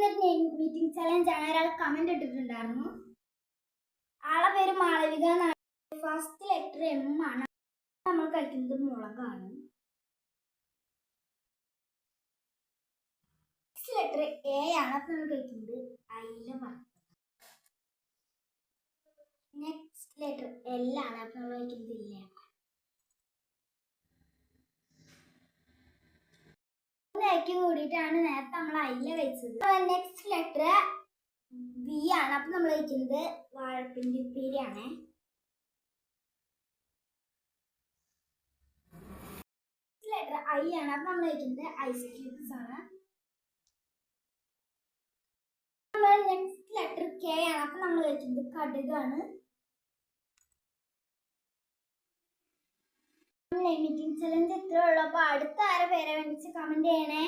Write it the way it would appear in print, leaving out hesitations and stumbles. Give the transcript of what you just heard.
Meeting challenge ആണ്. ഒരാൾ comment ഇട്ടിട്ടുണ്ടായിരുന്നു. ആളെ പേര് മാളവിക എന്നാണ്. ഫസ്റ്റ് ലെറ്റർ എം ആണ്. നമ്മൾ കഴിക്കുന്നത് മുളകാണ്. നെക്സ്റ്റ് ലെറ്റർ എ ആണ്. അപ്പൊ നമ്മൾ കഴിക്കുന്നത് അയില വറുത്തത്. നെക്സ്റ്റ് ലെറ്റർ എൽ ആണ്. അപ്പൊ നമ്മൾ കഴിക്കുന്നത് ഇല്ല. കൂടിയിട്ടാണ് നേരത്തെ നമ്മൾ അയില കഴിച്ചത്. നെക്സ്റ്റ് ലെറ്റർ വി ആണ്. അപ്പൊ നമ്മൾ കഴിക്കുന്നത് വാഴപ്പിണ്ടി ഉപ്പേരിയാണ്. ലെറ്റർ ഐ ആണ്. അപ്പൊ നമ്മൾ കഴിക്കുന്നത് ഐസ് ക്യൂബ്സ് ആണ്. നെക്സ്റ്റ് ലെറ്റർ കെ ആണ്. അപ്പൊ നമ്മൾ കഴിക്കുന്നത് കടുകാണ്. മീറ്റിംഗ് ചലഞ്ച് ഇത്രേ ഉള്ളൂ. അപ്പൊ അടുത്ത ആരെ പേരെ വേണ്ടിച്ച് കമന്റ് ചെയ്യണേ.